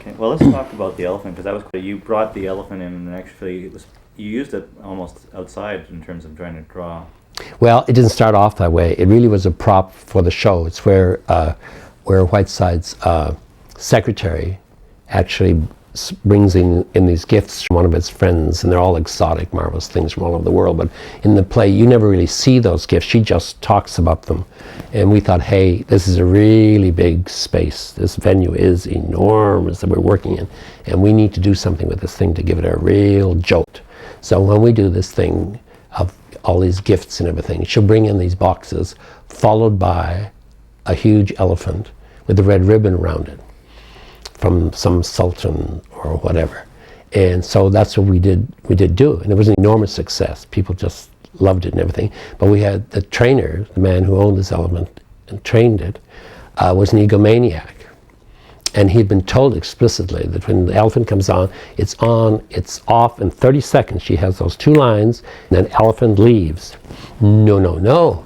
Okay, well, let's talk about the elephant, because that was you brought the elephant in, and actually you used it almost outside in terms of trying to draw. Well, it didn't start off that way. It really was a prop for the show. It's where Whiteside's secretary actually brings in these gifts from one of his friends, and they're all exotic, marvelous things from all over the world. But in the play, you never really see those gifts. She just talks about them. And we thought, hey, this is a really big space. This venue is enormous that we're working in, and we need to do something with this thing to give it a real jolt. So when we do this thing of all these gifts and everything, she'll bring in these boxes, followed by a huge elephant with a red ribbon around it from some sultan or whatever. And so that's what we did do, and it was an enormous success. People just loved it and everything. But we had the trainer, the man who owned this elephant and trained it, was an egomaniac. And he'd been told explicitly that when the elephant comes on, it's off in 30 seconds. She has those 2 lines, and then elephant leaves. No.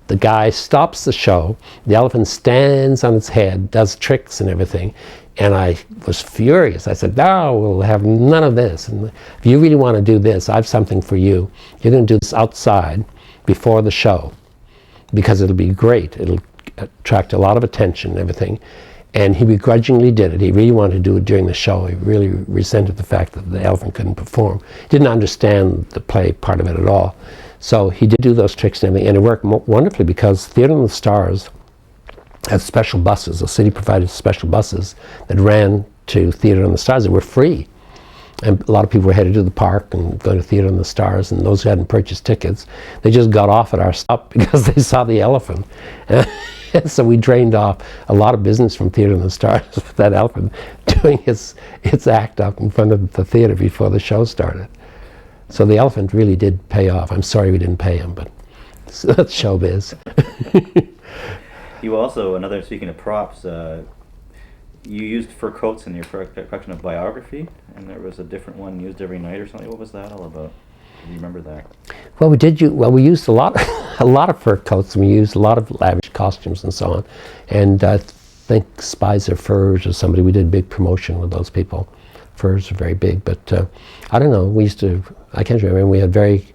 The guy stops the show, the elephant stands on its head, does tricks and everything, and I was furious. I said, no, we'll have none of this. And if you really want to do this, I have something for you. You're going to do this outside before the show, because it'll be great. It'll attract a lot of attention and everything. And he begrudgingly did it. He really wanted to do it during the show. He really resented the fact that the elephant couldn't perform. Didn't understand the play part of it at all. So he did do those tricks and everything, and it worked wonderfully, because Theatre on the Stars had special buses. The city provided special buses that ran to Theatre on the Stars that were free. And a lot of people were headed to the park and going to Theatre on the Stars, and those who hadn't purchased tickets, they just got off at our stop because they saw the elephant. And so we drained off a lot of business from Theatre on the Stars with that elephant doing its act up in front of the theatre before the show started. So the elephant really did pay off. I'm sorry we didn't pay him, but that's showbiz. You also, speaking of props, you used fur coats in your production of Biography, and there was a different one used every night or something. What was that all about? Do you remember that? Well, we used a lot of fur coats, and we used a lot of lavish costumes and so on. And I think Spicer Furs or somebody, we did big promotion with those people. Furs are very big, but I don't know, I can't remember, we had very,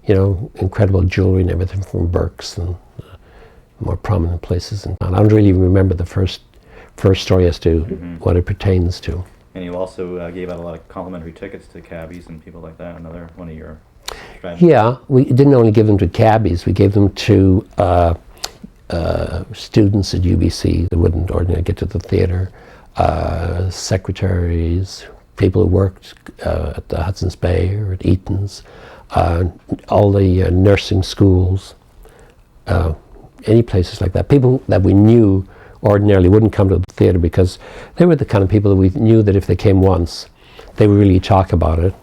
incredible jewelry and everything from Burke's and more prominent places. And I don't really remember the first story as to what it pertains to. And you also gave out a lot of complimentary tickets to cabbies and people like that, another one of your strategies. Yeah, we didn't only give them to cabbies, we gave them to students at UBC that wouldn't ordinarily get to the theatre, secretaries, people who worked at the Hudson's Bay or at Eaton's, all the nursing schools, any places like that. People that we knew ordinarily wouldn't come to the theatre, because they were the kind of people that we knew that if they came once, they would really talk about it.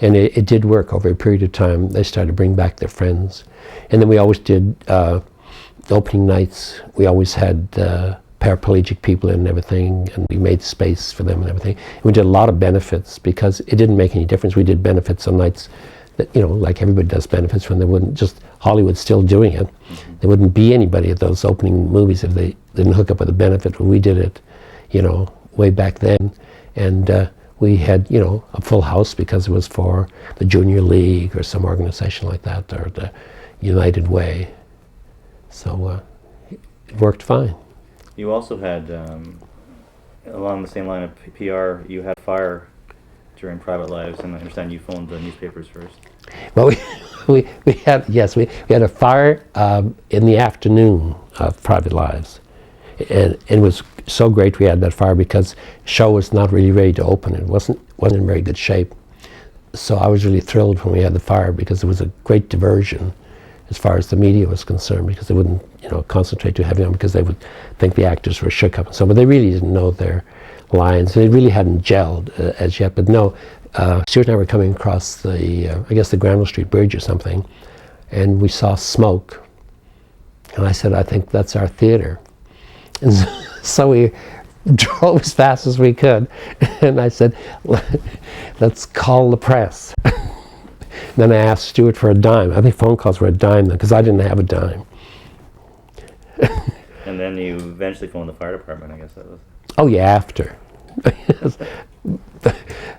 And it did work over a period of time. They started to bring back their friends. And then we always did opening nights. We always had paraplegic people in and everything, and we made space for them and everything. And we did a lot of benefits, because it didn't make any difference. We did benefits on nights that, like everybody does benefits, when they wouldn't, just Hollywood's still doing it. There wouldn't be anybody at those opening movies if they didn't hook up with a benefit. When we did it, way back then. And we had, a full house, because it was for the Junior League or some organization like that, or the United Way. So it worked fine. You also had, along the same line of PR, you had fire during Private Lives, and I understand you phoned the newspapers first. Well, we had a fire in the afternoon of Private Lives, and it was so great we had that fire, because the show was not really ready to open. It wasn't in very good shape. So I was really thrilled when we had the fire, because it was a great diversion as far as the media was concerned, because they wouldn't concentrate too heavily on, because they would think the actors were shook up and so on, but they really didn't know their lines. They really hadn't gelled as yet. But no, Stuart and I were coming across the Granville Street Bridge or something, and we saw smoke, and I said, I think that's our theatre. And so we drove as fast as we could, and I said, let's call the press. Then I asked Stuart for a dime. I think phone calls were a dime then, because I didn't have a dime. And then you eventually phoned the fire department, I guess that was. Oh yeah, after. But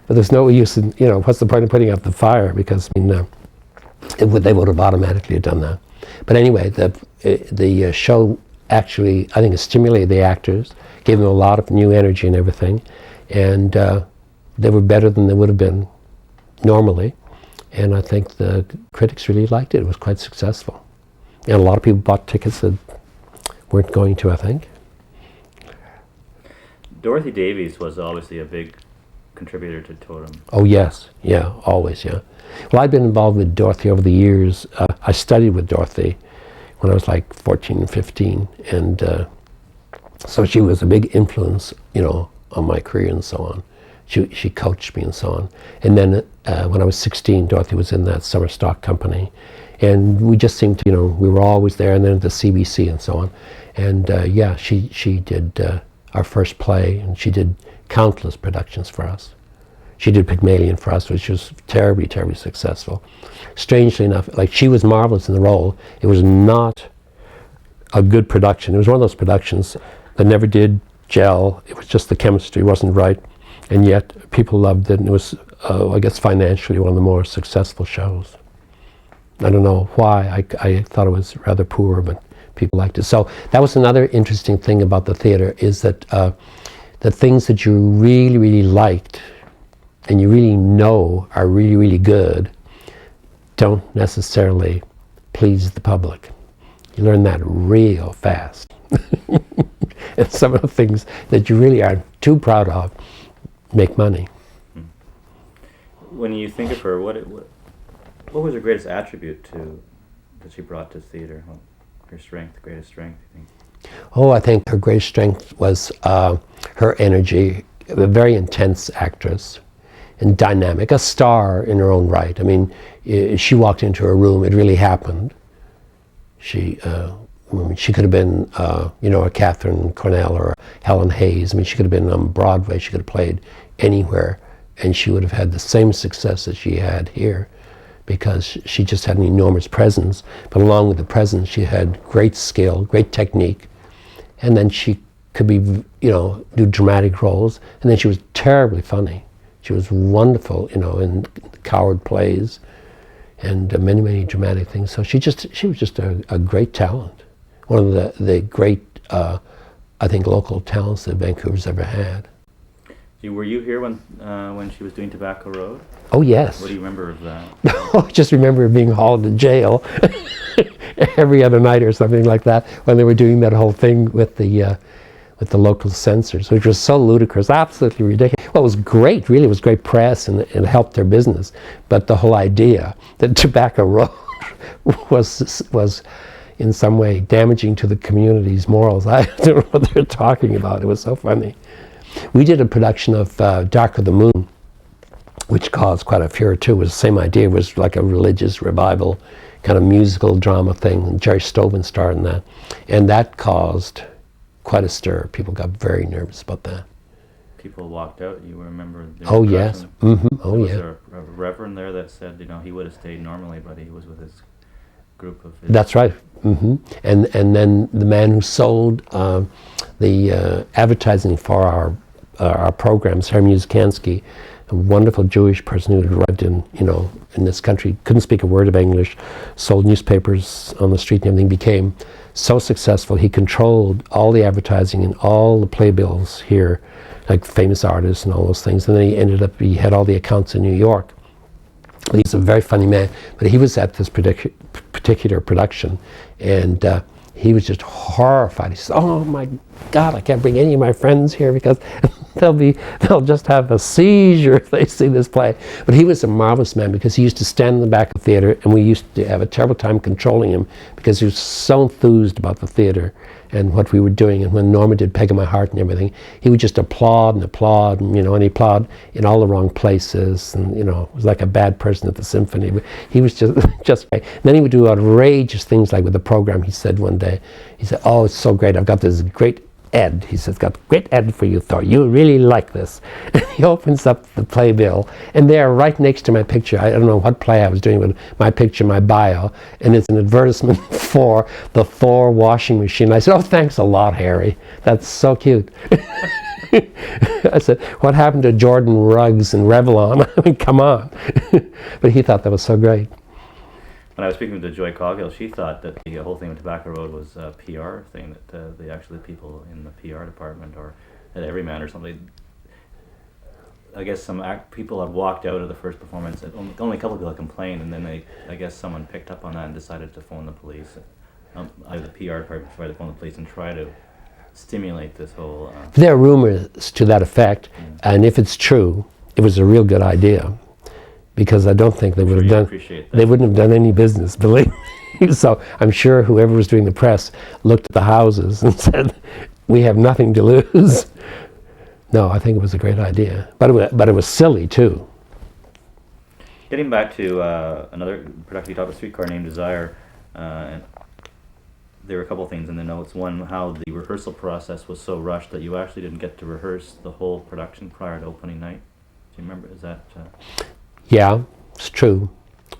there's no use in, what's the point of putting out the fire? Because, they would have automatically done that. But anyway, the show actually, I think, it stimulated the actors, gave them a lot of new energy and everything, and they were better than they would have been normally. And I think the critics really liked it. It was quite successful. And a lot of people bought tickets that weren't going to, I think. Dorothy Davies was obviously a big contributor to Totem. Oh yes, yeah, always, yeah. Well, I've been involved with Dorothy over the years. I studied with Dorothy when I was like 14 and 15, and so she was a big influence, on my career and so on. She coached me and so on. And then when I was 16, Dorothy was in that summer stock company, and we just seemed to, we were always there, and then at the CBC and so on. And yeah, she did our first play, and she did countless productions for us. She did Pygmalion for us, which was terribly, terribly successful. Strangely enough, like, she was marvelous in the role. It was not a good production. It was one of those productions that never did gel. It was just the chemistry wasn't right, and yet people loved it, and it was, I guess, financially one of the more successful shows. I don't know why. I thought it was rather poor, but people liked it. So that was another interesting thing about the theatre, is that the things that you really, really liked and you really know are really, really good don't necessarily please the public. You learn that real fast. And some of the things that you really aren't too proud of make money. When you think of her, what was her greatest attribute that she brought to theatre? Her strength, greatest strength, I think? Oh, I think her greatest strength was her energy, a very intense actress and dynamic, a star in her own right. I mean, she walked into a room, it really happened. She could have been, a Catherine Cornell or a Helen Hayes. I mean, she could have been on Broadway, she could have played anywhere, and she would have had the same success that she had here, because she just had an enormous presence. But along with the presence, she had great skill, great technique, and then she could be, do dramatic roles, and then she was terribly funny. She was wonderful, in coward plays and many, many dramatic things. So she was just a great talent. One of the great, I think, local talents that Vancouver's ever had. Were you here when she was doing Tobacco Road? Oh, yes. What do you remember of that? I just remember being hauled to jail every other night or something like that, when they were doing that whole thing with the local censors, which was so ludicrous, absolutely ridiculous. Well, it was great, really. It was great press, and it helped their business. But the whole idea that Tobacco Road was in some way damaging to the community's morals, I don't know what they're talking about. It was so funny. We did a production of Dark of the Moon, which caused quite a furor too. It was the same idea. It was like a religious revival, kind of musical drama thing. And Jerry Stovin starred in that. And that caused quite a stir. People got very nervous about that. People walked out. You remember? Oh, yes. Mm-hmm. Oh, was yeah. there a reverend there that said, he would have stayed normally, but he was with his group of his... That's right. Mm-hmm. And then the man who sold the advertising for our programs, Herr Musikansky, a wonderful Jewish person who had arrived in this country, couldn't speak a word of English, sold newspapers on the street and everything, became so successful. He controlled all the advertising and all the playbills here, like famous artists and all those things. And then he had all the accounts in New York. He's a very funny man, but he was at this particular production, and he was just horrified. He said, "Oh my God, I can't bring any of my friends here because they'll just have a seizure if they see this play." But he was a marvelous man, because he used to stand in the back of the theater, and we used to have a terrible time controlling him, because he was so enthused about the theater and what we were doing. And when Norma did Peg in My Heart and everything, he would just applaud and applaud, and and he applauded in all the wrong places, and was like a bad person at the symphony. But he was just great. And then he would do outrageous things, like with the program. He said one day, he said, "Oh, it's so great, I've got this great Ed." He says, "Got great Ed for you, Thor. You really like this." And he opens up the playbill, and there, right next to my picture, I don't know what play I was doing, but my picture, my bio, and it's an advertisement for the Thor washing machine. I said, "Oh, thanks a lot, Harry. That's so cute." I said, what happened to Jordan rugs and Revlon? I mean, come on. But he thought that was so great. When I was speaking to Joy Coghill, she thought that the whole thing with Tobacco Road was a PR thing, that the people in the PR department or at Everyman or something, I guess some people had walked out of the first performance. Only a couple of people had complained, and then I guess someone picked up on that and decided to phone the police. The PR department tried to phone the police and try to stimulate this whole... There are rumors to that effect, and if it's true, it was a real good idea. Because I don't think they would have done. They wouldn't have done any business, believe me. So I'm sure whoever was doing the press looked at the houses and said, "We have nothing to lose." No, I think it was a great idea, but it was silly too. Getting back to another production you talked about, Streetcar Named Desire, and there were a couple things in the notes. One, how the rehearsal process was so rushed that you actually didn't get to rehearse the whole production prior to opening night. Do you remember? Is that? Yeah, it's true,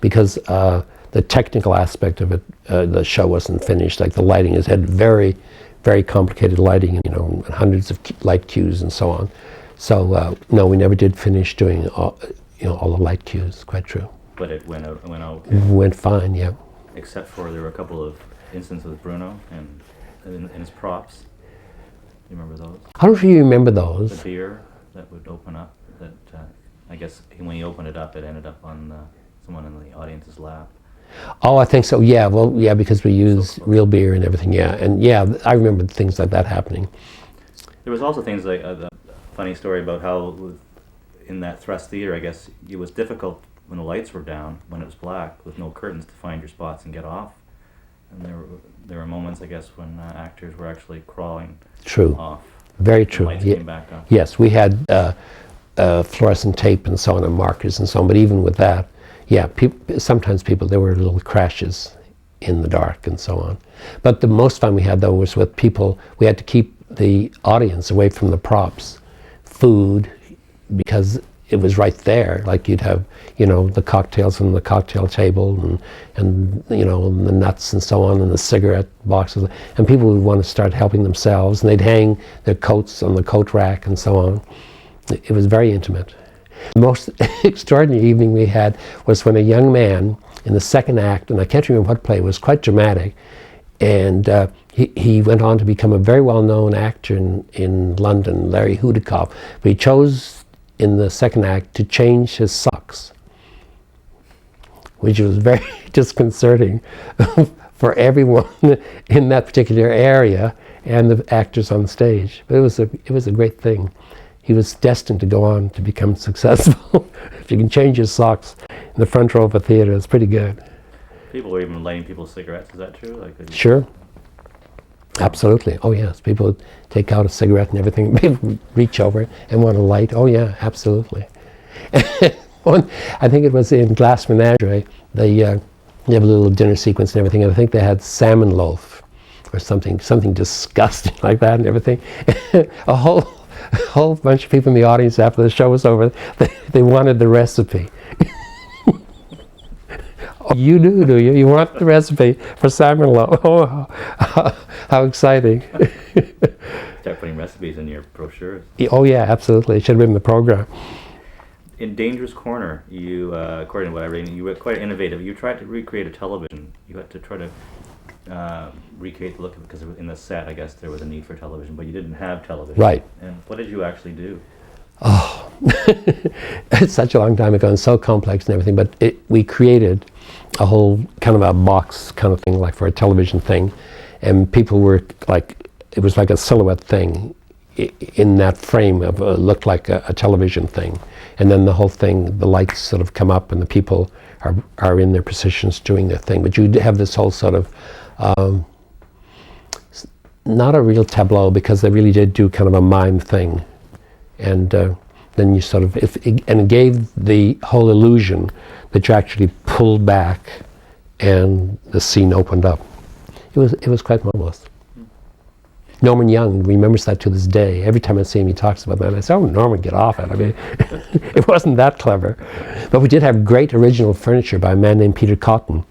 because the technical aspect of it, the show wasn't finished. Like the lighting, it had very, very complicated lighting, and hundreds of light cues and so on. So no, we never did finish doing all the light cues. Quite true. But it went out. It went fine, yeah. Except for there were a couple of instances with Bruno and in his props. Do you remember those? How do you remember those? The beer that would open up. That. I guess when he opened it up, it ended up on someone in the audience's lap. Oh, I think so. Yeah, well, yeah, because we used real beer and everything. Yeah, and yeah, I remember things like that happening. There was also things like the funny story about how in that Thrust Theatre, I guess it was difficult when the lights were down, when it was black, with no curtains, to find your spots and get off. And there were moments, I guess, when actors were actually crawling off. Very true. Lights came back up. Yes, we had fluorescent tape and so on, and markers and so on, but even with that, yeah, sometimes there were little crashes in the dark and so on. But the most fun we had, though, was with people. We had to keep the audience away from the props, food, because it was right there. Like you'd have, the cocktails on the cocktail table and the nuts and so on, and the cigarette boxes, and people would want to start helping themselves, and they'd hang their coats on the coat rack and so on. It was very intimate. The most extraordinary evening we had was when a young man in the second act, and I can't remember what play, it was quite dramatic, and he went on to become a very well-known actor in London, Larry Hudikoff, but he chose in the second act to change his socks, which was very disconcerting for everyone in that particular area and the actors on stage. But it was a great thing. He was destined to go on to become successful. If you can change your socks in the front row of a theater, it's pretty good. People were even lighting people's cigarettes, is that true? Sure. Absolutely. Oh yes, people would take out a cigarette and everything. People reach over and want to light. Oh yeah, absolutely. I think it was in Glass Menagerie, they have a little dinner sequence and everything, and I think they had salmon loaf or something disgusting like that and everything. A whole bunch of people in the audience after the show was over, they wanted the recipe. Oh, you do you? You want the recipe for salmon loaf? Oh, how exciting. Start putting recipes in your brochures. Oh yeah, absolutely. It should have been in the program. In Dangerous Corner, you, according to what I read, you were quite innovative. You tried to recreate a television. You had to try to recreate the look of it, because in the set, I guess, there was a need for television, but you didn't have television. Right. And what did you actually do? Oh, it's such a long time ago and so complex and everything, but we created a whole kind of a box kind of thing, like for a television thing, and people were like, it was like a silhouette thing in that frame of looked like a television thing, and then the whole thing, the lights sort of come up and the people are in their positions doing their thing, but you have this whole sort of not a real tableau, because they really did do kind of a mime thing, and then you sort of, and it gave the whole illusion that you actually pulled back and the scene opened up. It was quite marvelous. Norman Young remembers that to this day. Every time I see him, he talks about that. And I say, "Oh, Norman, get off it." I mean, it wasn't that clever. But we did have great original furniture by a man named Peter Cotton.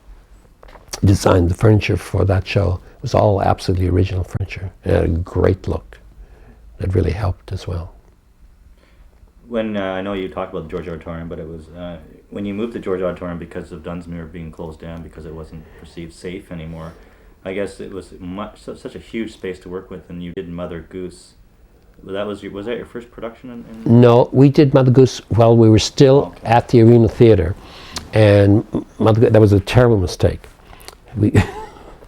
He designed the furniture for that show. It was all absolutely original furniture. It had a great look. It really helped as well. when I know you talked about the George Auditorium, but it was when you moved to George Auditorium because of Dunsmuir being closed down because it wasn't perceived safe anymore. I guess it was such a huge space to work with, and you did Mother Goose. Was that your first production? No, we did Mother Goose while we were still at the Arena Theatre, and that was a terrible mistake.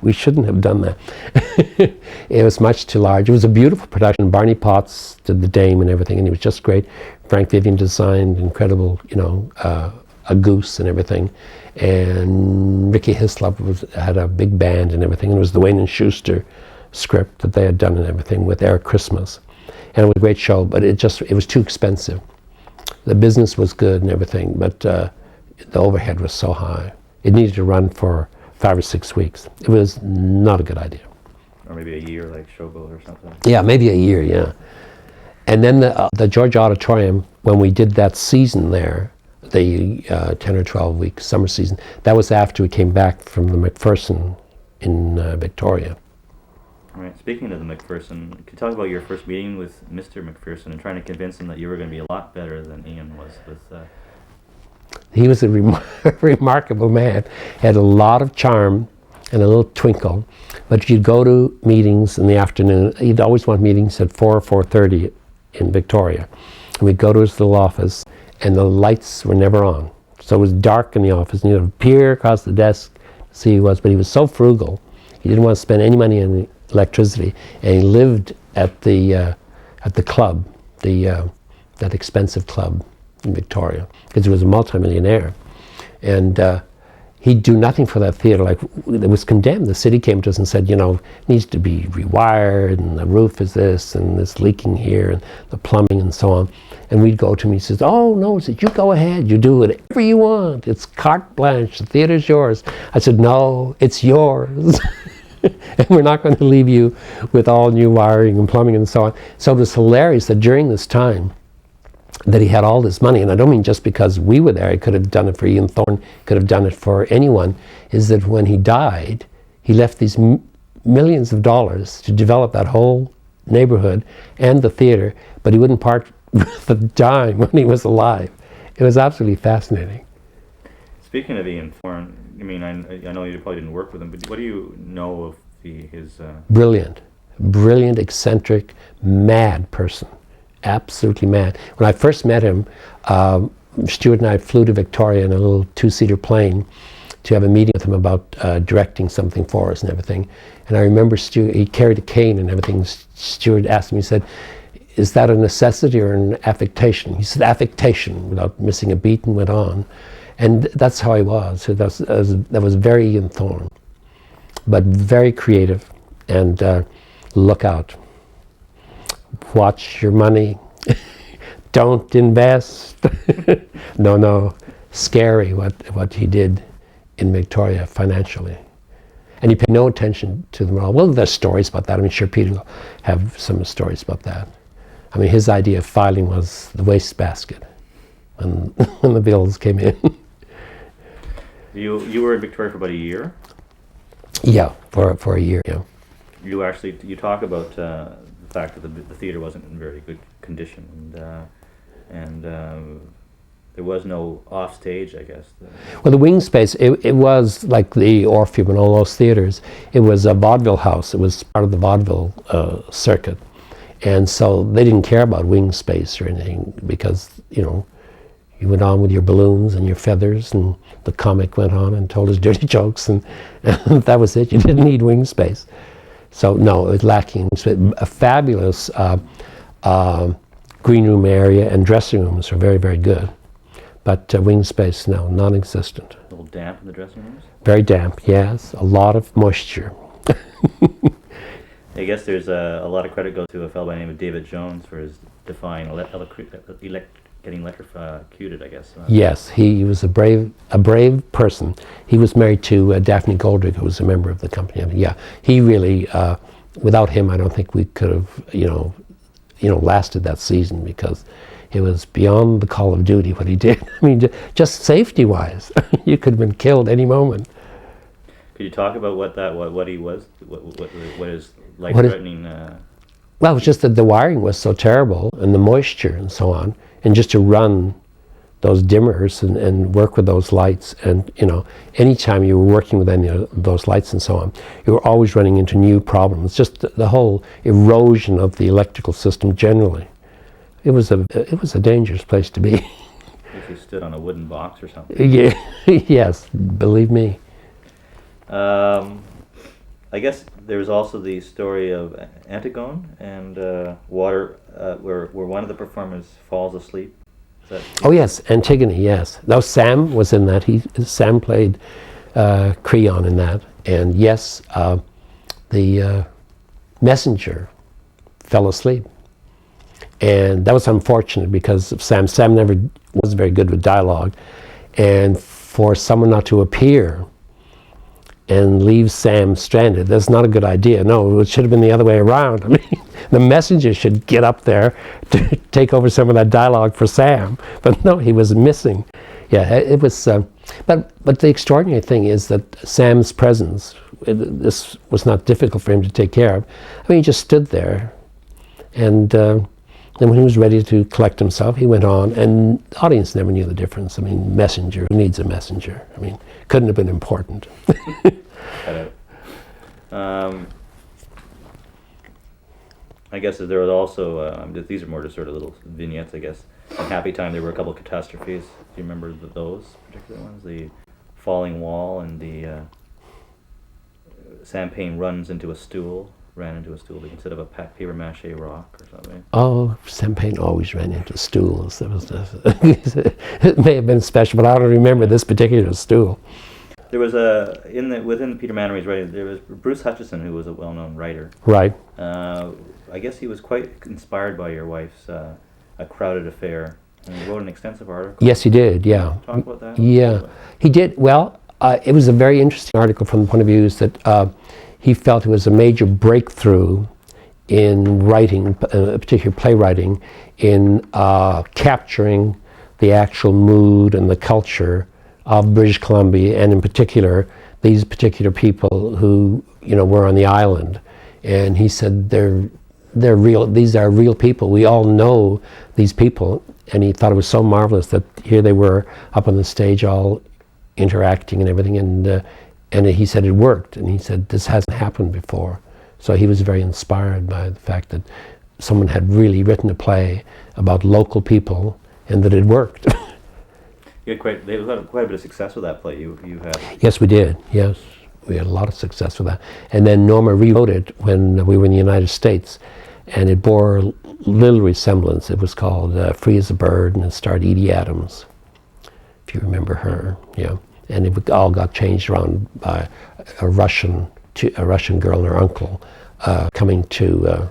We shouldn't have done that. It was much too large. It was a beautiful production. Barney Potts did the Dame and everything, and it was just great. Frank Vivian designed incredible, a goose and everything. And Ricky Hislop had a big band and everything. And it was the Wayne and Schuster script that they had done and everything with Eric Christmas. And it was a great show, but it was too expensive. The business was good and everything, but the overhead was so high. It needed to run for 5 or 6 weeks. It was not a good idea. Or maybe a year, like Showboat or something. Yeah, maybe a year, yeah. And then the George Auditorium, when we did that season there, the 10 or 12 week summer season, that was after we came back from the McPherson in Victoria. All right. Speaking of the McPherson, can you talk about your first meeting with Mr. McPherson and trying to convince him that you were going to be a lot better than Ian was with... He was a remarkable man. He had a lot of charm and a little twinkle. But if you'd go to meetings in the afternoon, he'd always want meetings at 4 or 4:30 in Victoria. And we'd go to his little office, and the lights were never on. So it was dark in the office, and he'd appear across the desk to see who he was. But he was so frugal, he didn't want to spend any money on electricity. And he lived at the club, that expensive club in Victoria, because he was a multimillionaire. And he'd do nothing for that theatre. Like, it was condemned. The city came to us and said, it needs to be rewired, and the roof is this, and this leaking here, and the plumbing, and so on. And we'd go to him, he says, oh, no, you go ahead, you do whatever you want. It's carte blanche, the theatre's yours. I said, no, it's yours. And we're not going to leave you with all new wiring and plumbing and so on. So it was hilarious that during this time, that he had all this money, and I don't mean just because we were there, he could have done it for Ian Thorne, could have done it for anyone, is that when he died, he left these millions of dollars to develop that whole neighborhood and the theater, but he wouldn't part with a dime when he was alive. It was absolutely fascinating. Speaking of Ian Thorne, I know you probably didn't work with him, but what do you know of his... Brilliant, eccentric, mad person. Absolutely mad. When I first met him, Stuart and I flew to Victoria in a little 2-seater plane to have a meeting with him about directing something for us and everything. And I remember Stuart, he carried a cane and everything. Stuart asked me, he said, is that a necessity or an affectation? He said, affectation, without missing a beat, and went on. And that's how he was. So that was very Ian Thorne, but very creative. And look out. Watch your money. Don't invest. No. Scary what he did in Victoria financially. And he paid no attention to them at all. Well, there's stories about that. Sure, Peter will have some stories about that. His idea of filing was the wastebasket when the bills came in. You were in Victoria for about a year? Yeah, for a year, yeah. You talk about the fact that the theatre wasn't in very good condition, and there was no off stage, I guess. Well, the wing space, it was like the Orpheum and all those theatres. It was a vaudeville house. It was part of the vaudeville circuit, and so they didn't care about wing space or anything because you went on with your balloons and your feathers, and the comic went on and told his dirty jokes, and that was it. You didn't need wing space. So no, it was lacking. A fabulous green room area, and dressing rooms are very, very good. But wing space, no, non-existent. A little damp in the dressing rooms? Very damp, yes. A lot of moisture. I guess there's a lot of credit goes to a fellow by the name of David Jones for his defying getting electrocuted, I guess. Yes, he was a brave person. He was married to Daphne Goldrick, who was a member of the company. Yeah, he really, without him, I don't think we could have, lasted that season, because it was beyond the call of duty what he did. Just safety-wise, you could have been killed any moment. Could you talk about what he was, what his life-threatening Well, it was just that the wiring was so terrible, and the moisture and so on, and just to run those dimmers and work with those lights, and anytime you were working with any of those lights and so on, you were always running into new problems. Just the whole erosion of the electrical system generally. It was a dangerous place to be. If you stood on a wooden box or something. Yeah, yes, believe me. I guess there's also the story of Antigone and water, where one of the performers falls asleep. Oh yes, Antigone, yes. Now Sam was in that. Sam played Creon in that. And yes, the messenger fell asleep. And that was unfortunate because of Sam. Sam never was very good with dialogue. And for someone not to appear and leave Sam stranded, that's not a good idea. No, it should have been the other way around. I mean, the messenger should get up there to take over some of that dialogue for Sam. But no, he was missing. Yeah, it was, but the extraordinary thing is that Sam's presence, this was not difficult for him to take care of. I mean, he just stood there, and then when he was ready to collect himself, he went on, and the audience never knew the difference. I mean, messenger, who needs a messenger? I mean, couldn't have been important. I guess there was also, these are more just sort of little vignettes, I guess. In Happy Time, there were a couple of catastrophes. Do you remember those particular ones? The falling wall and the Sam Payne ran into a stool instead of a paper mache rock or something. Oh, Sam Payne always ran into stools. That was it may have been special, but I don't remember this particular stool. There was within Peter Mannery's writing, there was Bruce Hutchison, who was a well-known writer. Right. I guess he was quite inspired by your wife's A Crowded Affair, and he wrote an extensive article. Yes, he did. Yeah. Talk about that. Yeah, he did. Well, it was a very interesting article from the point of view that he felt it was a major breakthrough in writing, particularly playwriting, in capturing the actual mood and the culture of British Columbia, and in particular these particular people who were on the island. And he said they're real. These are real people. We all know these people, and he thought it was so marvelous that here they were up on the stage, all interacting and everything. And he said it worked. And he said this hasn't happened before. So he was very inspired by the fact that someone had really written a play about local people and that it worked. They had quite a bit of success with that play. You had. Yes, we did. Yes, we had a lot of success with that. And then Norma rewrote it when we were in the United States, and it bore little resemblance. It was called Free as a Bird, and it starred Edie Adams, if you remember her. Yeah, and it all got changed around by a Russian girl and her uncle coming to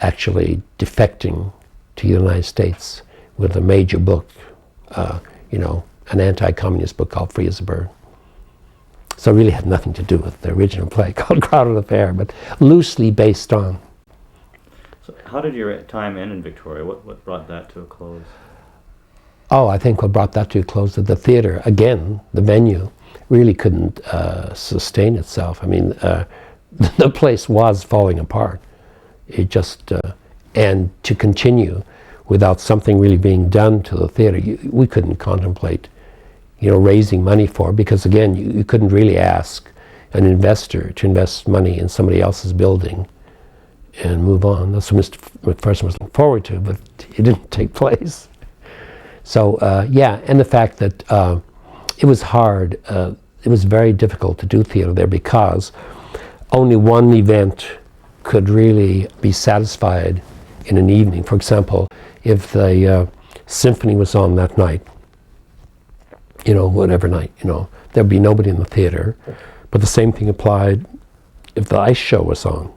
actually defecting to the United States with a major book. An anti-communist book called Free as a Bird. So it really had nothing to do with the original play called Crowded Affair, but loosely based on. So how did your time end in Victoria? What brought that to a close? Oh, I think what brought that to a close is the theatre, again, the venue, really couldn't sustain itself. I mean, the place was falling apart. It just, and to continue without something really being done to the theatre, we couldn't contemplate, raising money for it, because again, you couldn't really ask an investor to invest money in somebody else's building and move on. That's what Mr. McPherson was looking forward to, but it didn't take place. So and the fact that it was hard, it was very difficult to do theatre there because only one event could really be satisfied in an evening. For example, if the symphony was on that night, whatever night, there'd be nobody in the theatre. But the same thing applied if the ice show was on.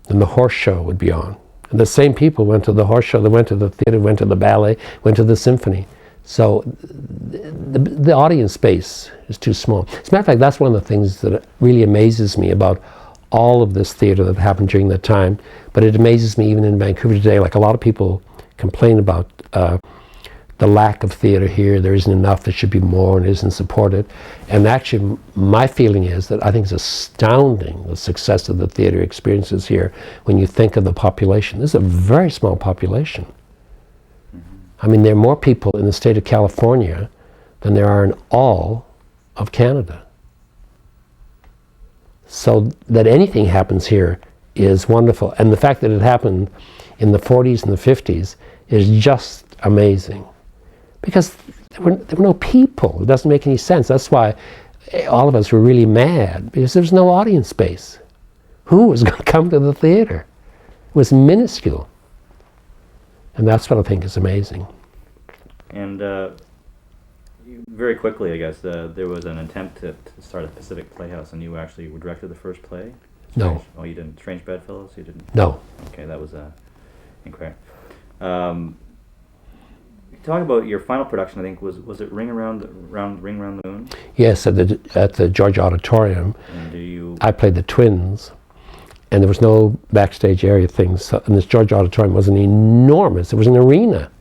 Then the horse show would be on. And the same people went to the horse show, they went to the theatre, went to the ballet, went to the symphony. So the audience space is too small. As a matter of fact, that's one of the things that really amazes me about all of this theatre that happened during that time. But it amazes me even in Vancouver today, like a lot of people complain about the lack of theatre here, there isn't enough, there should be more, and it isn't supported. And actually, my feeling is that I think it's astounding the success of the theatre experiences here when you think of the population. This is a very small population. I mean, there are more people in the state of California than there are in all of Canada. So that anything happens here is wonderful. And the fact that it happened in the 40s and the 50s is just amazing. Because there were no people. It doesn't make any sense. That's why all of us were really mad, because there was no audience space. Who was going to come to the theatre? It was minuscule. And that's what I think is amazing. And very quickly, I guess, there was an attempt to start a Pacific Playhouse, and you actually directed the first play? No. Oh, you didn't? Strange Bedfellows? You didn't? No. Okay, that was incredible. Talk about your final production. I think was it Ring Around the Moon? Yes, at the George Auditorium. And I played the twins, and there was no backstage area things. So, and this George Auditorium was enormous. It was an arena,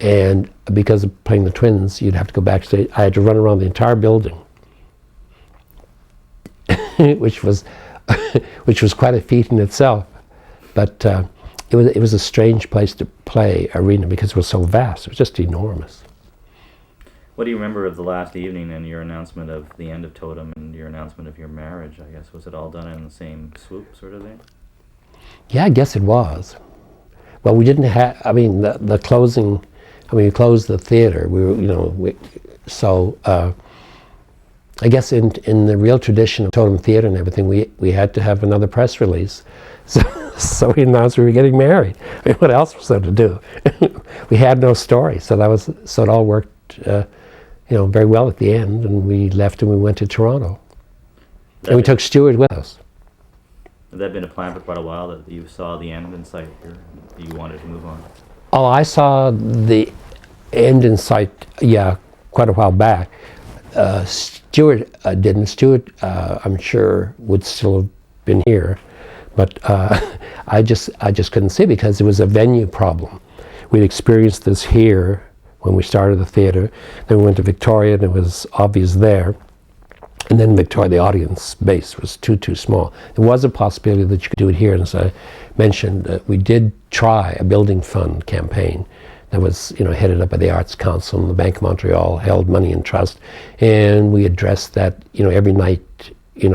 and because of playing the twins, you'd have to go backstage. I had to run around the entire building, which was quite a feat in itself. But it was a strange place to play arena because it was so vast. It was just enormous. What do you remember of the last evening and your announcement of the end of Totem and your announcement of your marriage? I guess, was it all done in the same swoop, sort of thing? Yeah, I guess it was. Well, we didn't have. I mean, the closing. I mean, we closed the theater. We were, so. I guess in the real tradition of Totem Theatre and everything, we had to have another press release. So we announced we were getting married. I mean, what else was there to do? We had no story, so it all worked, very well at the end. And we left and we went to Toronto, and we took Stuart with us. Had that been a plan for quite a while, that you saw the end in sight, or you wanted to move on? Oh, I saw the end in sight, quite a while back. Stuart didn't. Stuart, I'm sure, would still have been here, but I just couldn't see, because it was a venue problem. We'd experienced this here when we started the theatre. Then we went to Victoria, and it was obvious there. And then Victoria, the audience base was too small. There was a possibility that you could do it here, and as I mentioned, we did try a building fund campaign that was, headed up by the Arts Council, and the Bank of Montreal held money in trust, and we addressed that, every night,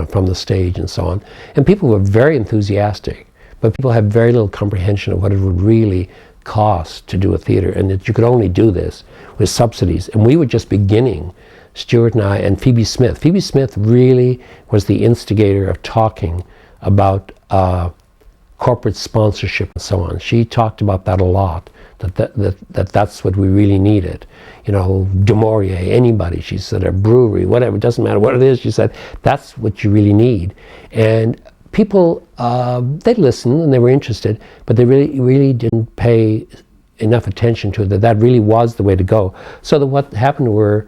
from the stage and so on. And people were very enthusiastic, but people had very little comprehension of what it would really cost to do a theatre, and that you could only do this with subsidies. And we were just beginning, Stuart and I, and Phoebe Smith. Phoebe Smith really was the instigator of talking about corporate sponsorship and so on. She talked about that a lot. That's what we really needed. Du Maurier, anybody, she said, a brewery, whatever, it doesn't matter what it is, she said, that's what you really need. And people, they listened and they were interested, but they really didn't pay enough attention to it, that really was the way to go. So that what happened were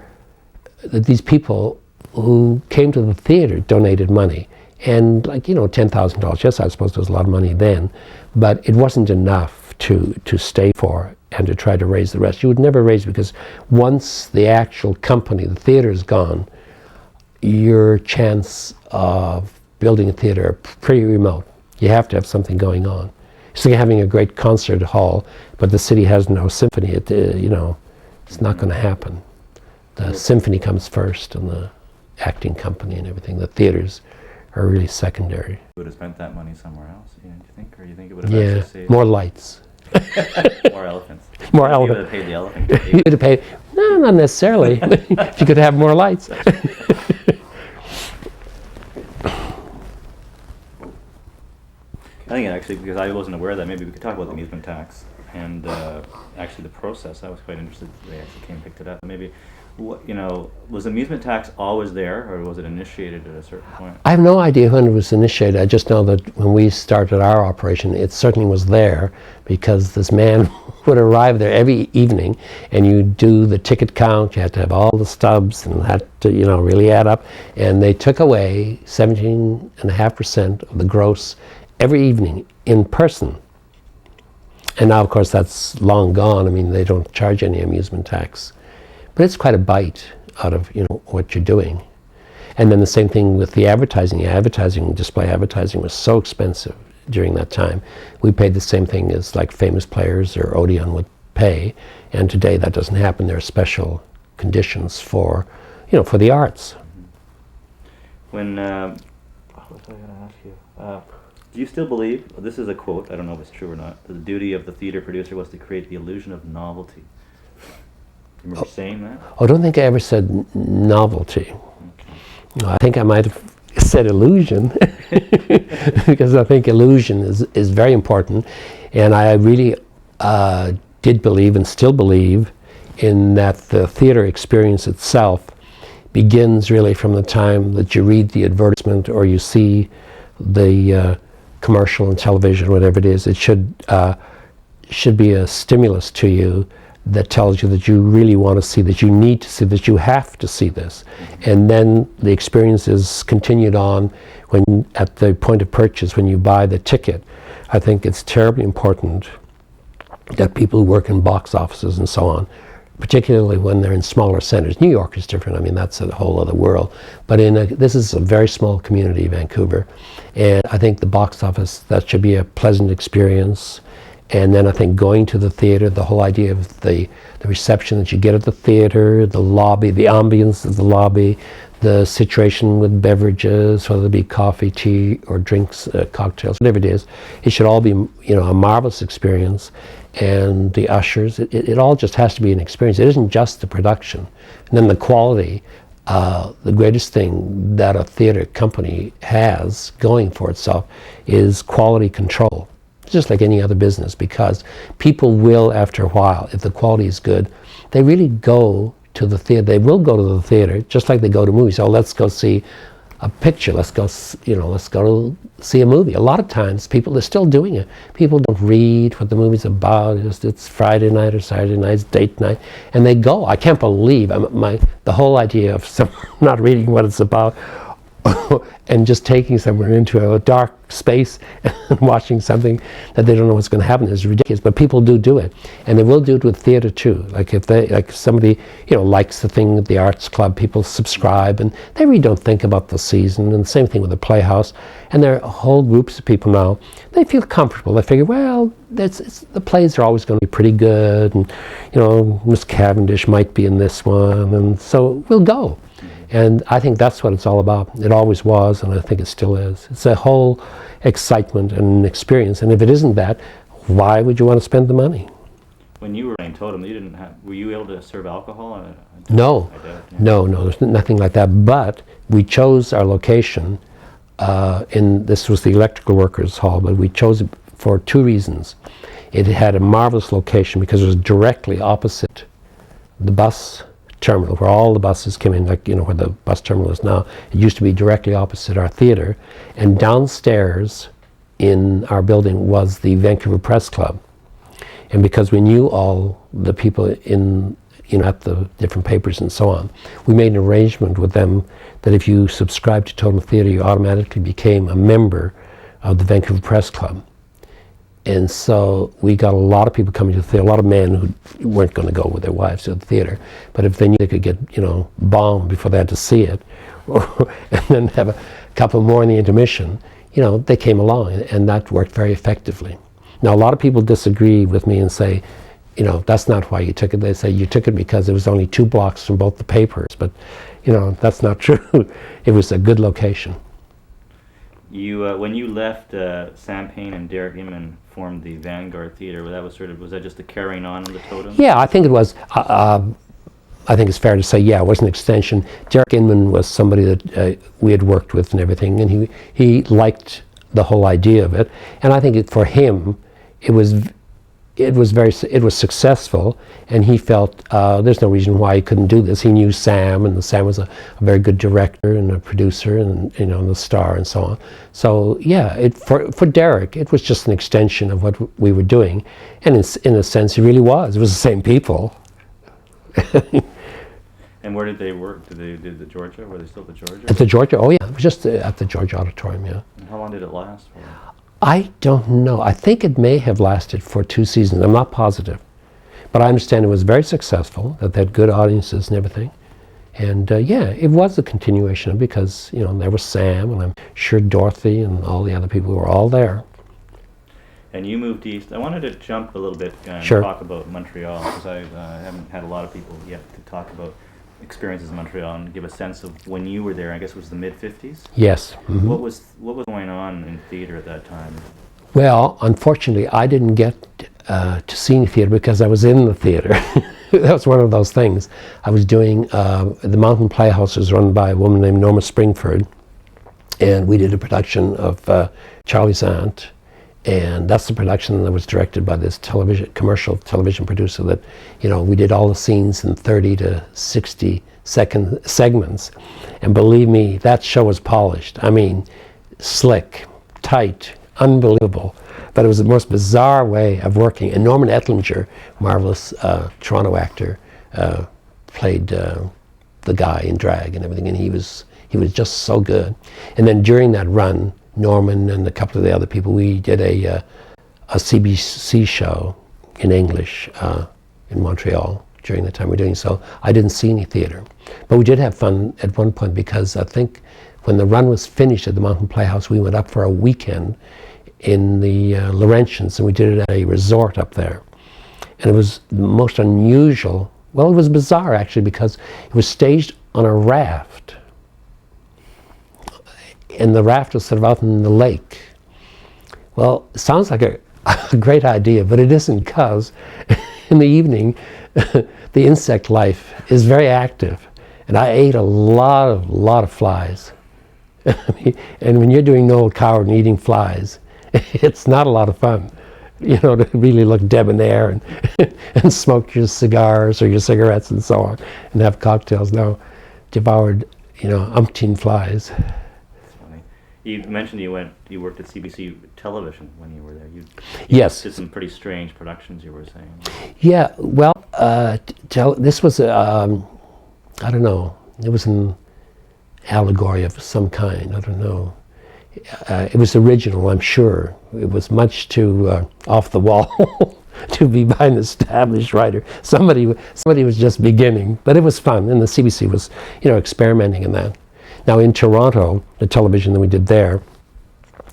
that these people who came to the theatre donated money. And $10,000, yes, I suppose there was a lot of money then, but it wasn't enough to stay for and to try to raise the rest. You would never raise, because once the actual company, the theatre, is gone, your chance of building a theatre are pretty remote. You have to have something going on. It's like having a great concert hall, but the city has no symphony. It's not going to happen. The symphony comes first, and the acting company and everything. The theatres are really secondary. You would have spent that money somewhere else, do you think? Or you think it would have actually saved? More lights. More elephants. More elephants. You would elephants. have paid the elephant. You would have paid, no, not necessarily. If you could have more lights. I think actually, because I wasn't aware of that, maybe we could talk about the amusement tax and actually the process. I was quite interested. They actually came and picked it up. Maybe, was the amusement tax always there, or was it initiated at a certain point? I have no idea when it was initiated. I just know that when we started our operation, it certainly was there, because this man would arrive there every evening, and you do the ticket count. You had to have all the stubs, and had to, really add up. And they took away 17.5% of the gross every evening in person. And now, of course, that's long gone. I mean, they don't charge any amusement tax. But it's quite a bite out of, what you're doing. And then the same thing with the advertising. Display advertising was so expensive during that time. We paid the same thing as like Famous Players or Odeon would pay. And today that doesn't happen. There are special conditions for, for the arts. When, what was I going to ask you? Do you still believe, this is a quote, I don't know if it's true or not, the duty of the theater producer was to create the illusion of novelty. Do you remember saying that? I don't think I ever said novelty. Okay. I think I might have said illusion because I think illusion is very important. And I really did believe and still believe in that the theater experience itself begins really from the time that you read the advertisement or you see the commercial on television, whatever it is. It should be a stimulus to you that tells you that you really want to see, that you need to see, that you have to see this. And then the experience is continued on when at the point of purchase, when you buy the ticket. I think it's terribly important that people who work in box offices and so on, particularly when they're in smaller centers. New York is different. I mean, that's a whole other world. But this is a very small community, Vancouver. And I think the box office, that should be a pleasant experience. And then I think going to the theater, the whole idea of the reception that you get at the theater, the lobby, the ambience of the lobby, the situation with beverages, whether it be coffee, tea, or drinks, cocktails, whatever it is, it should all be, a marvelous experience. And the ushers, it all just has to be an experience. It isn't just the production. And then the quality, the greatest thing that a theater company has going for itself is quality control. Just like any other business, because people will, after a while, if the quality is good, they really go to the theater. They will go to the theater just like they go to movies. Oh, let's go see a picture. Let's go see a movie. A lot of times, people are still doing it. People don't read what the movie's about. It's Friday night or Saturday night, it's date night, and they go. I can't believe the whole idea of someone not reading what it's about and just taking someone into a dark space and watching something that they don't know what's going to happen is ridiculous. But people do it, and they will do it with theater too. Like if somebody likes the thing at the arts club, people subscribe, and they really don't think about the season. And the same thing with the Playhouse. And there are whole groups of people now. They feel comfortable. They figure, well, the plays are always going to be pretty good, and Miss Cavendish might be in this one, and so we'll go. And I think that's what it's all about. It always was, and I think it still is. It's a whole excitement and experience. And if it isn't that, why would you want to spend the money? When you were in Totem, were you able to serve alcohol? No, there's nothing like that. But we chose our location, this was the Electrical Workers Hall, but we chose it for two reasons. It had a marvelous location because it was directly opposite the bus terminal, where all the buses came in, like where the bus terminal is now. It used to be directly opposite our theater, and downstairs in our building was the Vancouver Press Club. And because we knew all the people in at the different papers and so on, we made an arrangement with them that if you subscribed to Totem Theatre, you automatically became a member of the Vancouver Press Club. And so we got a lot of people coming to the theater, a lot of men who weren't going to go with their wives to the theater, but if they knew they could get, bombed before they had to see it, and then have a couple more in the intermission, they came along, and that worked very effectively. Now, a lot of people disagree with me and say, that's not why you took it. They say you took it because it was only 2 blocks from both the papers, but, that's not true. It was a good location. When you left, Sam Payne and Derek Inman formed the Vanguard Theatre. Was that just a carrying on of the Totem? Yeah, I think it was. I think it's fair to say, yeah, it was an extension. Derek Inman was somebody that we had worked with and everything, and he liked the whole idea of it. And I think for him, it was successful, and he felt there's no reason why he couldn't do this. He knew Sam, and Sam was a very good director and a producer, and the star and so on. So yeah, for Derek, it was just an extension of what we were doing, and in a sense, it really was. It was the same people. And where did they work? Did the Georgia? Were they still at the Georgia? At the Georgia? Oh yeah, it was just at the Georgia Auditorium. Yeah. And how long did it last for? I don't know. I think it may have lasted for 2 seasons. I'm not positive. But I understand it was very successful, that they had good audiences and everything. And yeah, it was a continuation because, you know, there was Sam, and I'm sure Dorothy and all the other people were all there. And you moved east. I wanted to jump a little bit and Sure. talk about Montreal, because I haven't had a lot of people yet to talk about experiences in Montreal and give a sense of when you were there. I guess it was the mid-50s? Yes. Mm-hmm. What was going on in theater at that time? Well, unfortunately, I didn't get to see any theater because I was in the theater. That was one of those things. I was doing, the Mountain Playhouse was run by a woman named Norma Springford, and we did a production of Charlie's Aunt, and that's the production that was directed by this commercial television producer that, you know, we did all the scenes in 30 to 60-second segments, and believe me, that show was polished. I mean, slick, tight, unbelievable. But it was the most bizarre way of working. And Norman Ettlinger, marvelous Toronto actor, played the guy in drag and everything, and he was just so good. And then during that run, Norman and a couple of the other people, we did a CBC show in English in Montreal during the time we were doing so. I didn't see any theater, but we did have fun at one point because I think when the run was finished at the Mountain Playhouse, we went up for a weekend in the Laurentians, and we did it at a resort up there. And it was the most unusual, well, it was bizarre actually, because it was staged on a raft. And the raft was sort of out in the lake. Well, it sounds like a great idea, but it isn't, because in the evening, the insect life is very active. And I ate a lot of flies. And when you're doing Noel Coward and eating flies, it's not a lot of fun, you know, to really look debonair and smoke your cigars or your cigarettes and so on, and have cocktails. No, devoured, you know, umpteen flies. That's funny. You mentioned you worked at CBC television when you were there. You Yes. did some pretty strange productions, you were saying. Yeah, well, this was, I don't know, it was an allegory of some kind, I don't know. It was original, I'm sure. It was much too off the wall to be by an established writer. Somebody was just beginning, but it was fun, and the CBC was, you know, experimenting in that. Now in Toronto, the television that we did there,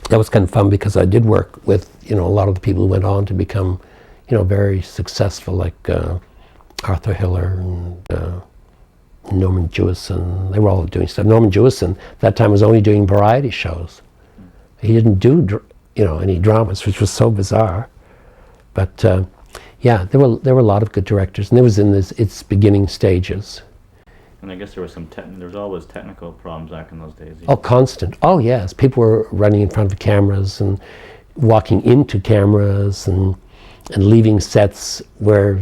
that was kind of fun because I did work with, you know, a lot of the people who went on to become, you know, very successful, like Arthur Hiller and Norman Jewison. They were all doing stuff. Norman Jewison, that time, was only doing variety shows. He didn't do, you know, any dramas, which was so bizarre. But yeah, there were a lot of good directors, and it was in its beginning stages. And I guess there was there was always technical problems back in those days. Oh, constant. Oh, yes. People were running in front of cameras and walking into cameras and leaving sets where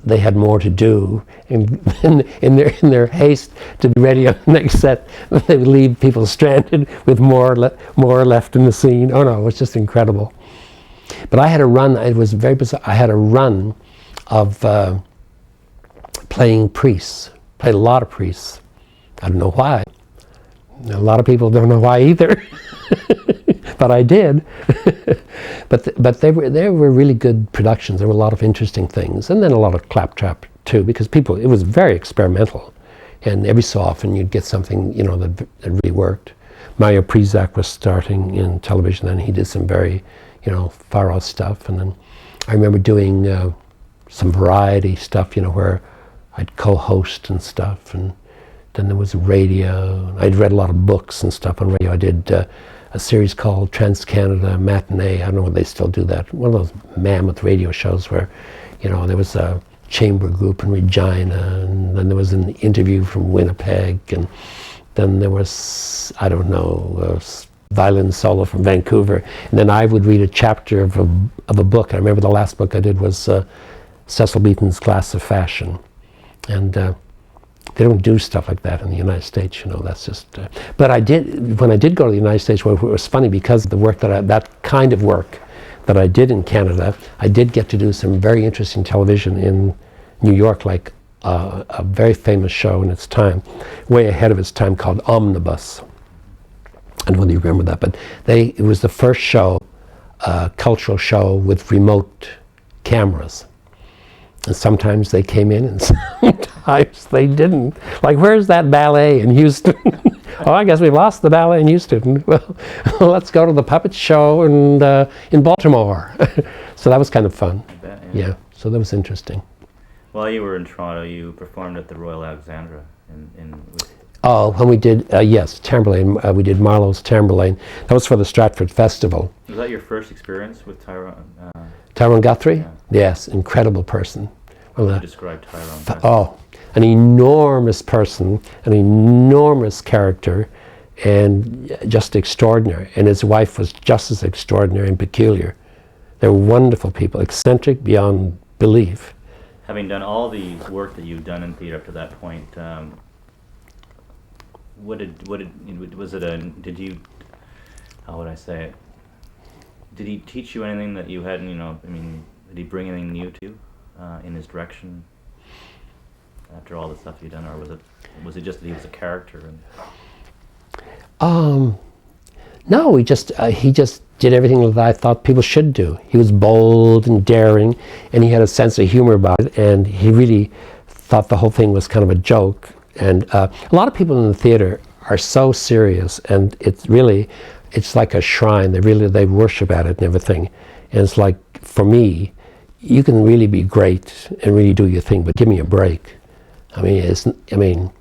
they had more to do, and in their haste to be ready on the next set, they would leave people stranded with more left in the scene. Oh no, it was just incredible. But I had a run. It was very bizarre. I had a run of playing priests. Played a lot of priests. I don't know why. A lot of people don't know why either. But I did. but they were really good productions. There were a lot of interesting things, and then a lot of claptrap too, because it was very experimental, and every so often you'd get something, you know, that really worked. Mario Prizak was starting in television, and he did some very, you know, far out stuff. And then I remember doing some variety stuff, you know, where I'd co-host and stuff, and then there was radio. I'd read a lot of books and stuff on radio. I did a series called Trans-Canada Matinee. I don't know if they still do that. One of those mammoth radio shows where, you know, there was a chamber group in Regina, and then there was an interview from Winnipeg, and then there was, I don't know, a violin solo from Vancouver. And then I would read a chapter of a book. I remember the last book I did was Cecil Beaton's Glass of Fashion. And they don't do stuff like that in the United States, you know, that's just... but when I did go to the United States, well, it was funny because of the work that kind of work that I did in Canada, I did get to do some very interesting television in New York, like a very famous show in its time, way ahead of its time, called Omnibus. I don't know whether you remember that, but it was the first show cultural show with remote cameras. And sometimes they came in and sometimes they didn't. Like, where's that ballet in Houston? Oh, I guess we lost the ballet in Houston. Well, let's go to the puppet show in Baltimore. So that was kind of fun. I bet, Yeah, so that was interesting. While you were in Toronto, you performed at the Royal Alexandra with Oh, when we did, yes, Tamburlaine, we did Marlowe's Tamburlaine. That was for the Stratford Festival. Was that your first experience with Tyron? Tyron Guthrie? Yeah. Yes, incredible person. Well, You described Tyron. oh, an enormous person, an enormous character, and just extraordinary. And his wife was just as extraordinary and peculiar. They were wonderful people, eccentric beyond belief. Having done all the work that you've done in theater up to that point, did you, how would I say it? Did he teach you anything that you hadn't, did he bring anything new to you in his direction after all the stuff you'd done, or was it just that he was a character? No, he just did everything that I thought people should do. He was bold and daring, and he had a sense of humor about it, and he really thought the whole thing was kind of a joke. And a lot of people in the theater are so serious, and it's like a shrine. They worship at it and everything. And it's like, for me, you can really be great and really do your thing, but give me a break. I mean,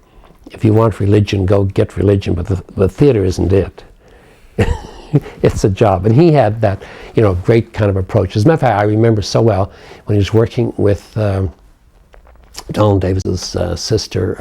if you want religion, go get religion, but the theater isn't it. It's a job. And he had that, great kind of approach. As a matter of fact, I remember so well when he was working with Donald Davis's sister,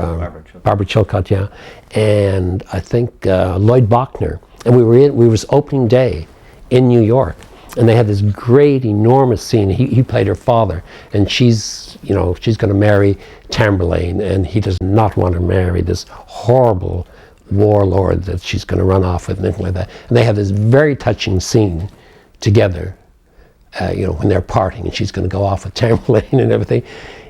Barbara Chilcott, yeah, and I think Lloyd Bachner. And we was opening day in New York, and they had this great, enormous scene. He played her father, and she's going to marry Tamburlaine, and he does not want to marry this horrible warlord that she's going to run off with and anything like that. And they have this very touching scene together, when they're parting, and she's going to go off with Tamburlaine and everything.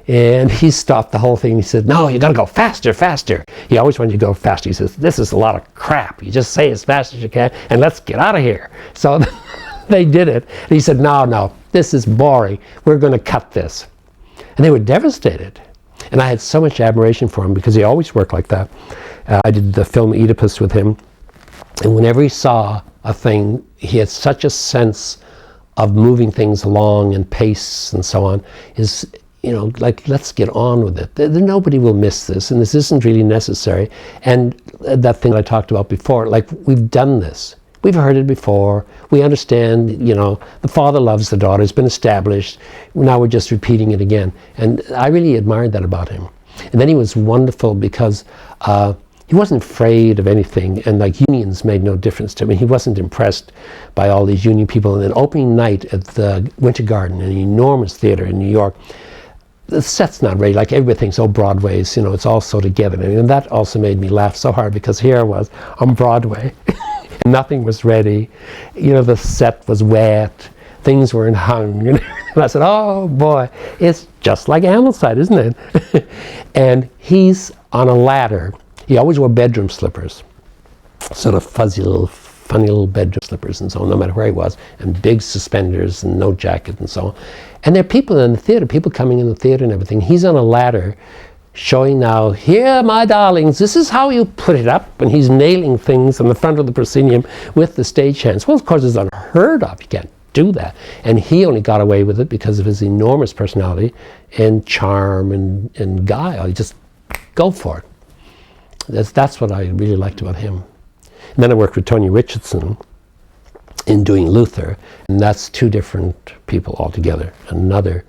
And he stopped the whole thing. He said, "No, you got to go faster, faster." He always wanted you to go faster. He says, "This is a lot of crap. You just say as fast as you can, and let's get out of here." So they did it. And he said, no, this is boring. We're going to cut this. And they were devastated. And I had so much admiration for him because he always worked like that. I did the film Oedipus with him. And whenever he saw a thing, he had such a sense of moving things along and pace and so on. Let's get on with it. Nobody will miss this, and this isn't really necessary. And that thing I talked about before, like, we've done this. We've heard it before. We understand, the father loves the daughter. It's been established. Now we're just repeating it again. And I really admired that about him. And then he was wonderful because he wasn't afraid of anything, and like unions made no difference to him. He wasn't impressed by all these union people. And then opening night at the Winter Garden, an enormous theater in New York, the set's not ready. Like, everybody thinks, oh, Broadway's, it's all so together. And that also made me laugh so hard because here I was on Broadway. Nothing was ready. The set was wet. Things weren't hung. And I said, oh boy, it's just like Ambleside, isn't it? And he's on a ladder. He always wore bedroom slippers, sort of funny little bedroom slippers and so on, no matter where he was, and big suspenders and no jacket and so on. And there are people in the theater, people coming in the theater and everything. He's on a ladder showing now, "Here, my darlings, this is how you put it up." And he's nailing things on the front of the proscenium with the stagehands. Well, of course, it's unheard of. You can't do that. And he only got away with it because of his enormous personality and charm and guile. He just go for it. That's what I really liked about him. And then I worked with Tony Richardson in doing Luther, and that's two different people altogether. Another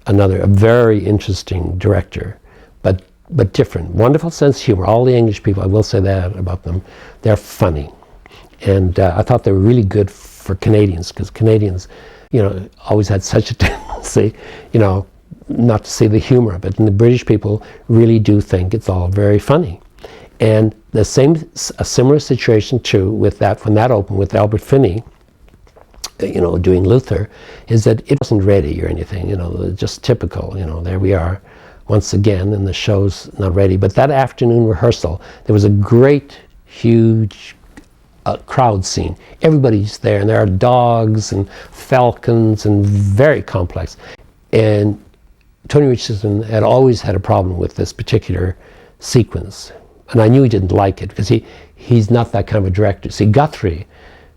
a very interesting director, but different. Wonderful sense of humor. All the English people, I will say that about them, they're funny. And I thought they were really good for Canadians, because Canadians, always had such a tendency, not to see the humor of it. And the British people really do think it's all very funny. And a similar situation too with that, when that opened with Albert Finney, doing Luther, is that it wasn't ready or anything, just typical, there we are once again, and the show's not ready. But that afternoon rehearsal, there was a great, huge crowd scene. Everybody's there, and there are dogs and falcons and very complex. And Tony Richardson had always had a problem with this particular sequence. And I knew he didn't like it because he's not that kind of a director. See, Guthrie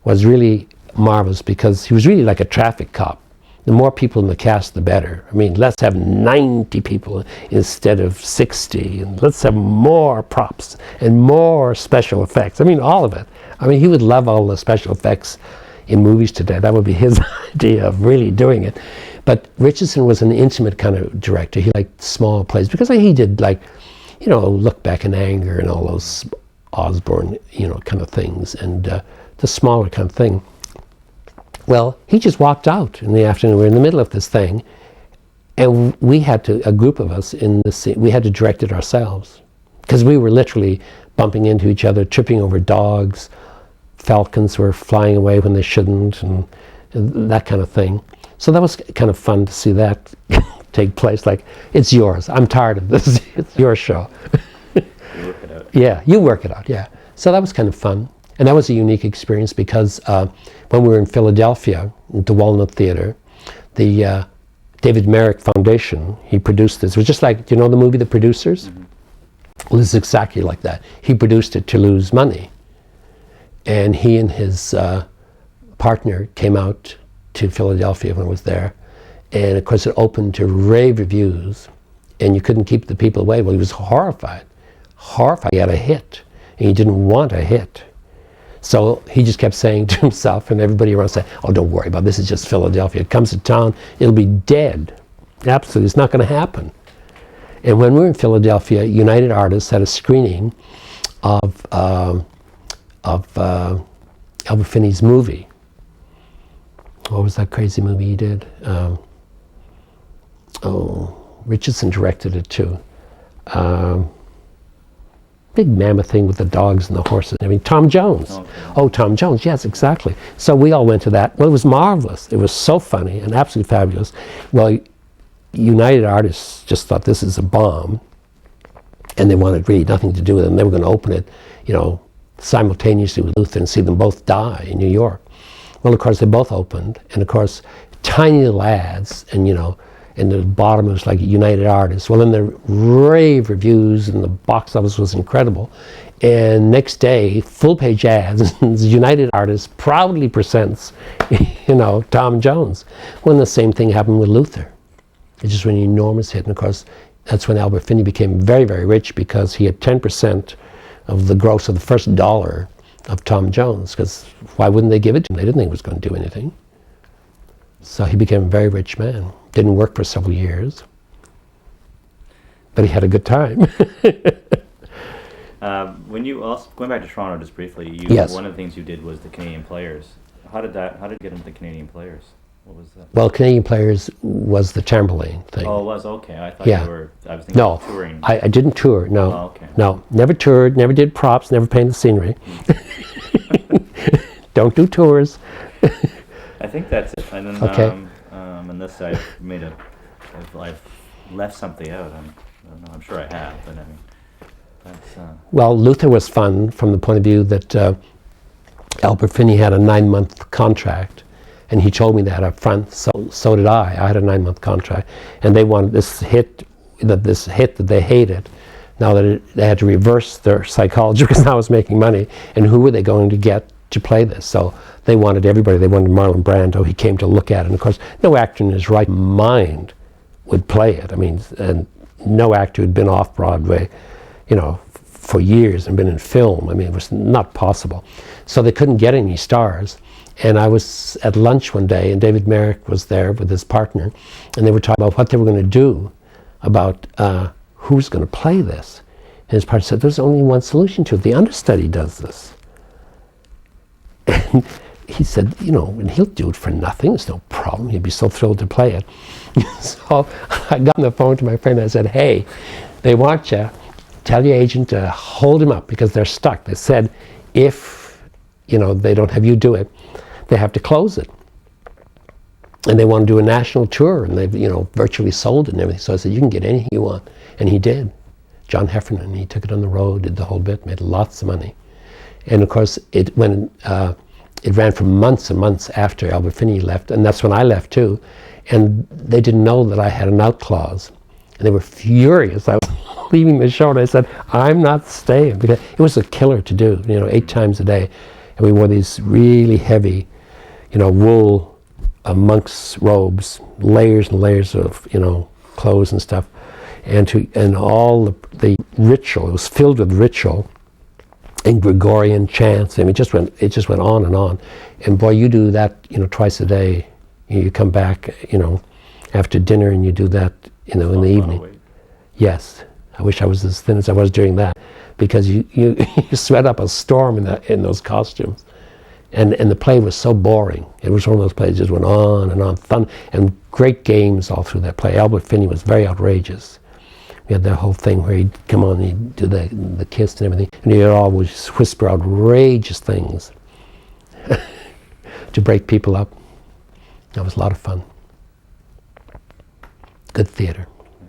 was really marvelous because he was really like a traffic cop. The more people in the cast, the better. I mean, let's have 90 people instead of 60, and let's have more props and more special effects. I mean, all of it. I mean, he would love all the special effects in movies today. That would be his idea of really doing it. But Richardson was an intimate kind of director. He liked small plays because he did, like, you know, Look Back in Anger and all those Osborne, you know, kind of things, and the smaller kind of thing. Well, he just walked out in the afternoon. We're in the middle of this thing, and we had to, a group of us in the scene, we had to direct it ourselves because we were literally bumping into each other, tripping over dogs, falcons were flying away when they shouldn't, and that kind of thing. So that was kind of fun to see that take place. Like, it's yours. I'm tired of this. It's your show. You work it out. Yeah, you work it out, yeah. So that was kind of fun. And that was a unique experience because when we were in Philadelphia, at the Walnut Theatre, the David Merrick Foundation, he produced this. It was just like, do you know the movie The Producers? Mm-hmm. Well, this is exactly like that. He produced it to lose money. And he and his partner came out to Philadelphia when I was there. And of course it opened to rave reviews, and you couldn't keep the people away. Well, he was horrified. He had a hit, and he didn't want a hit. So he just kept saying to himself, and everybody around said, oh, don't worry about it. This is just Philadelphia. It comes to town, it'll be dead. Absolutely, it's not going to happen. And when we were in Philadelphia, United Artists had a screening of Albert Finney's movie. What was that crazy movie he did? Richardson directed it too. Big mammoth thing with the dogs and the horses. I mean, Tom Jones. Okay. Oh, Tom Jones, yes, exactly. So we all went to that. Well, it was marvelous. It was so funny and absolutely fabulous. Well, United Artists just thought this is a bomb, and they wanted really nothing to do with it. And they were going to open it, you know, simultaneously with Luther and see them both die in New York. Well, of course, they both opened, and of course, tiny little ads, and you know, in the bottom it was like United Artists. Well, in the rave reviews, and the box office was incredible. And next day, full page ads, United Artists proudly presents, you know, Tom Jones. When the same thing happened with Luther. It just was an enormous hit, and of course, that's when Albert Finney became very, very rich because he had 10% of the gross of the first dollar of Tom Jones, because why wouldn't they give it to him? They didn't think it was going to do anything. So he became a very rich man. Didn't work for several years, but he had a good time. When you also, going back to Toronto just briefly, yes. One of the things you did was the Canadian Players. How did you get into the Canadian Players? What was that? Well, Canadian Players was the Chamberlain thing. Oh, it was? Okay. I thought yeah. you were, I was thinking of touring. I didn't tour, no. Oh, okay. No, never toured, never did props, never painted scenery. Don't do tours. I think that's it. And then, okay. And this I've left something out. I don't know, I'm sure I have, but I mean, that's... Well, Luther was fun from the point of view that Albert Finney had a 9-month contract, and he told me that up front, so did I. I had a 9-month contract, and they wanted this hit that they hated. Now that they had to reverse their psychology because I was making money, and who were they going to get to play this? So they wanted everybody. They wanted Marlon Brando. He came to look at it, and of course, no actor in his right mind would play it. I mean, and no actor who'd been off Broadway, you know, for years and been in film. I mean, it was not possible. So they couldn't get any stars. And I was at lunch one day, and David Merrick was there with his partner, and they were talking about what they were going to do about who's going to play this. And his partner said, there's only one solution to it. The understudy does this. And he said, you know, and he'll do it for nothing. It's no problem. He'd be so thrilled to play it. So I got on the phone to my friend and I said, hey, they want you. Tell your agent to hold him up because they're stuck. They said if, you know, they don't have you do it, they have to close it. And they want to do a national tour, and they've, you know, virtually sold it and everything. So I said, you can get anything you want. And he did. John Heffernan, he took it on the road, did the whole bit, made lots of money. And of course, it ran for months and months after Albert Finney left, and that's when I left too. And they didn't know that I had an out clause, and they were furious. I was leaving the show, and I said, "I'm not staying," because it was a killer to do. 8 times a day, and we wore these really heavy, wool monk's robes, layers and layers of clothes and stuff, and all the ritual. It was filled with ritual and Gregorian chants. I mean, it just went on and on. And boy, you do that, twice a day. You come back, after dinner, and you do that, in the evening. Yes, I wish I was as thin as I was during that, because you you sweat up a storm in those costumes, and the play was so boring. It was one of those plays that just went on and on, fun and great games all through that play. Albert Finney was very outrageous. We had that whole thing where he'd come on and he'd do the kiss and everything, and he'd always whisper outrageous things to break people up. That was a lot of fun. Good theater.